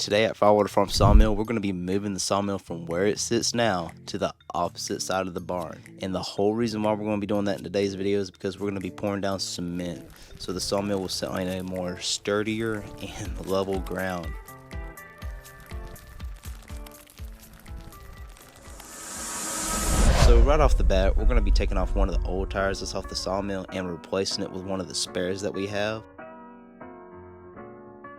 Today at Firewater Farm Sawmill, we're going to be moving the sawmill from where it sits now to the opposite side of the barn. And the whole reason why we're going to be doing that in today's video is because we're going to be pouring down cement. So the sawmill will sit on a more sturdier and level ground. So right off the bat, we're going to be taking off one of the old tires that's off the sawmill and replacing it with one of the spares that we have.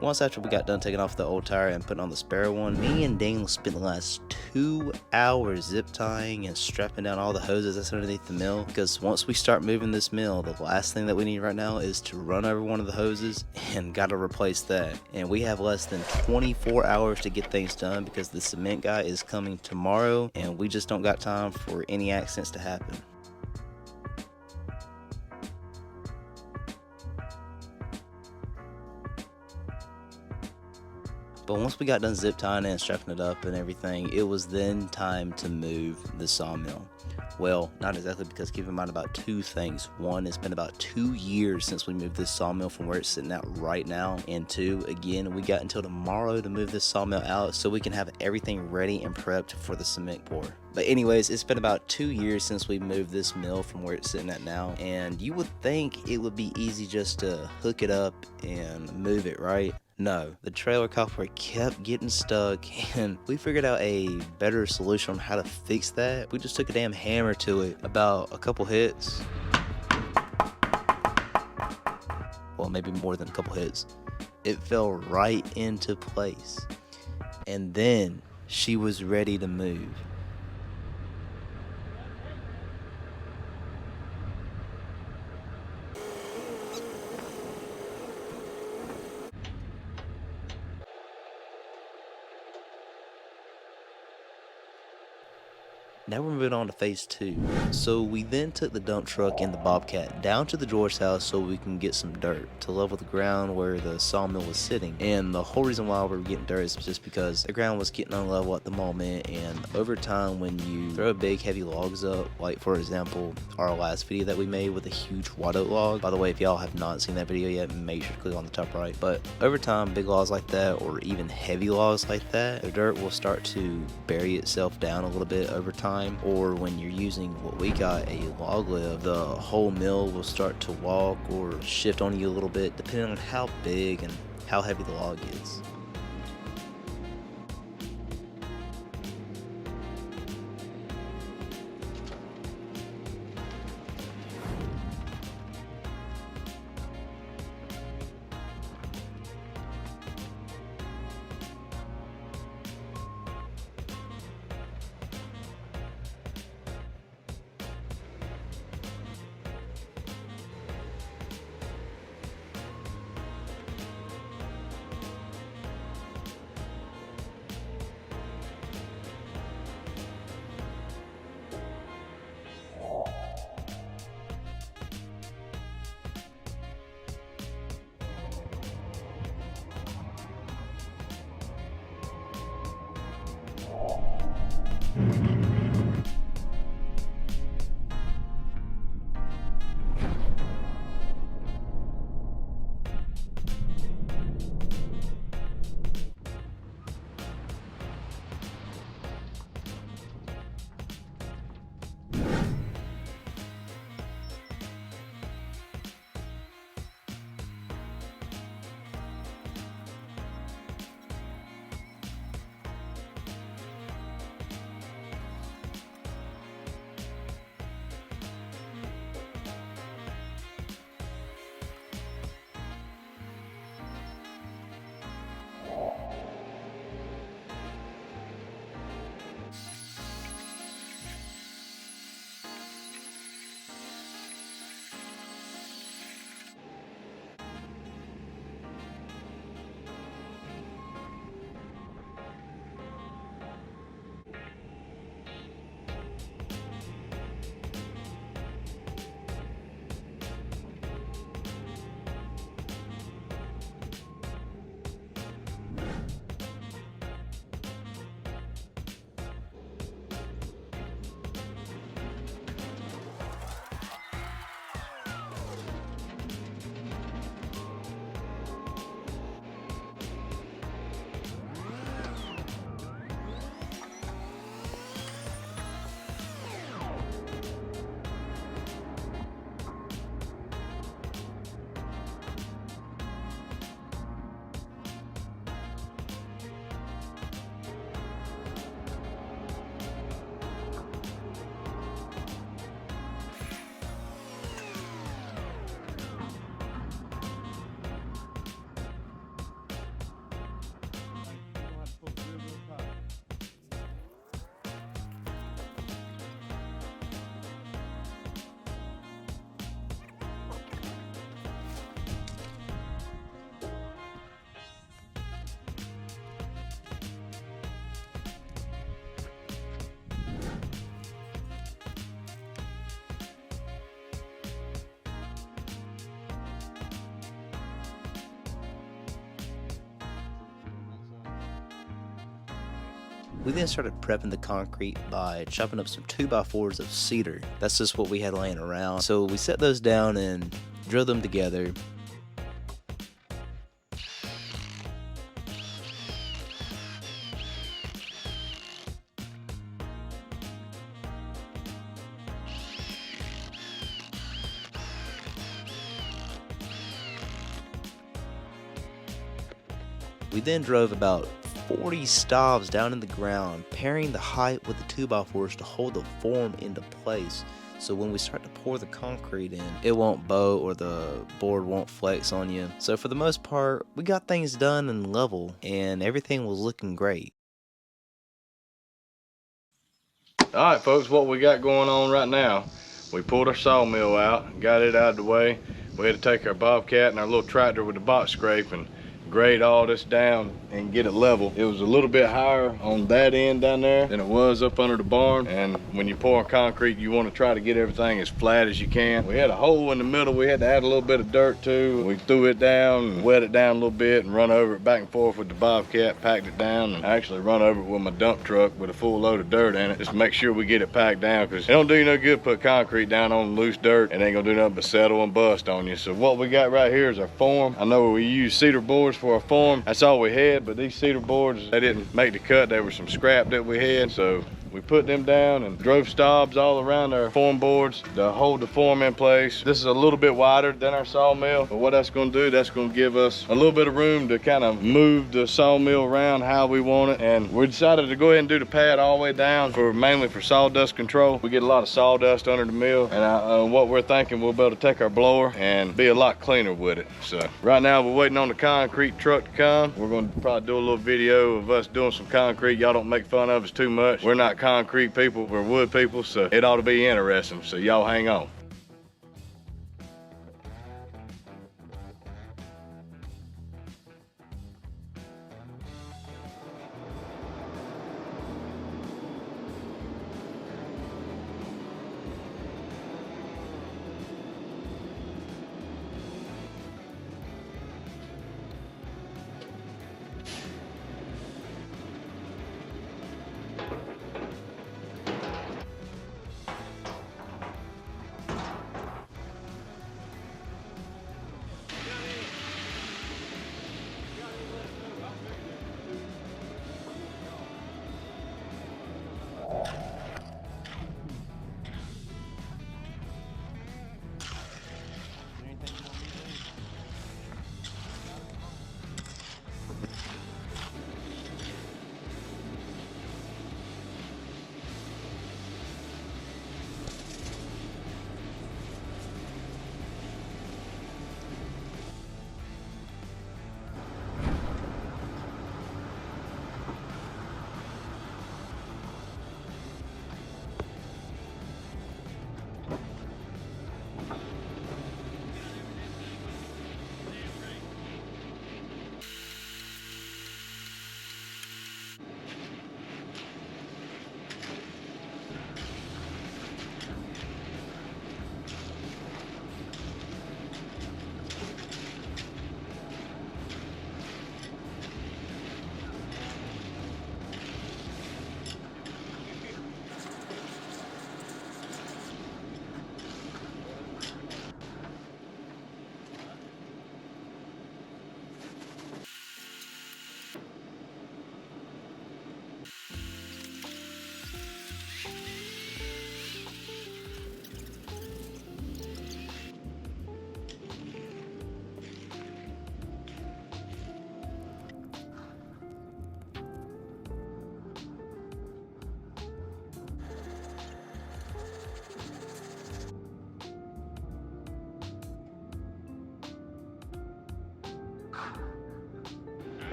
Once after we got done taking off the old tire and putting on the spare one, me and Daniel spent the last 2 hours zip tying and strapping down all the hoses that's underneath the mill, because once we start moving this mill, the last thing that we need right now is to run over one of the hoses and gotta replace that. And we have less than 24 hours to get things done because the cement guy is coming tomorrow and we just don't got time for any accidents to happen. But once we got done zip tying and strapping it up and everything, it was then time to move the sawmill. Well, not exactly, because keep in mind about two things. One, it's been about 2 years since we moved this sawmill from where it's sitting at right now. And two, again, we got until tomorrow to move this sawmill out so we can have everything ready and prepped for the cement pour. But anyways, it's been about 2 years since we moved this mill from where it's sitting at now. And you would think it would be easy just to hook it up and move it, right? No, the trailer copper kept getting stuck, and we figured out a better solution on how to fix that. We just took a damn hammer to it, about a couple hits. Well, maybe more than a couple hits. It fell right into place. And then she was ready to move. Now we're moving on to phase 2. So we then took the dump truck and the bobcat down to the George house so we can get some dirt to level the ground where the sawmill was sitting. And the whole reason why we were getting dirt is just because the ground was getting unlevel at the moment, and over time when you throw big heavy logs up, like for example our last video that we made with a huge white oak log. By the way, if y'all have not seen that video yet, make sure to click on the top right. But over time, big logs like that, or even heavy logs like that, the dirt will start to bury itself down a little bit over time. Or when you're using what we got, a log lift, the whole mill will start to walk or shift on you a little bit depending on how big and how heavy the log is. We then started prepping the concrete by chopping up some 2x4s of cedar. That's just what we had laying around. So we set those down and drilled them together. We then drove about 40 staves down in the ground, pairing the height with the 2x4s to hold the form into place. So when we start to pour the concrete in, it won't bow or the board won't flex on you. So for the most part, we got things done and level, and everything was looking great. Alright folks, what we got going on right now, we pulled our sawmill out, got it out of the way. We had to take our bobcat and our little tractor with the box scrape and grade all this down and get it level. It was a little bit higher on that end down there than it was up under the barn, and when you pour concrete you want to try to get everything as flat as you can. We had a hole in the middle we had to add a little bit of dirt to. We threw it down and wet it down a little bit and run over it back and forth with the bobcat, packed it down, and actually run over it with my dump truck with a full load of dirt in it. Just make sure we get it packed down, because it don't do you no good to put concrete down on loose dirt. It ain't gonna do nothing but settle and bust on you. So what we got right here is our form. I know we use cedar boards for our form. That's all we had, but these cedar boards, they didn't make the cut. They were some scrap that we had, so we put them down and drove stobs all around our form boards to hold the form in place. This is a little bit wider than our sawmill, but what that's going to do, that's going to give us a little bit of room to kind of move the sawmill around how we want it. And we decided to go ahead and do the pad all the way down mainly for sawdust control. We get a lot of sawdust under the mill, and what we're thinking, we'll be able to take our blower and be a lot cleaner with it. So right now we're waiting on the concrete truck to come. We're going to probably do a little video of us doing some concrete. Y'all don't make fun of us too much. We're not concrete people, we're wood people, so it ought to be interesting, so y'all hang on.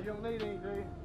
you don't need any, do you?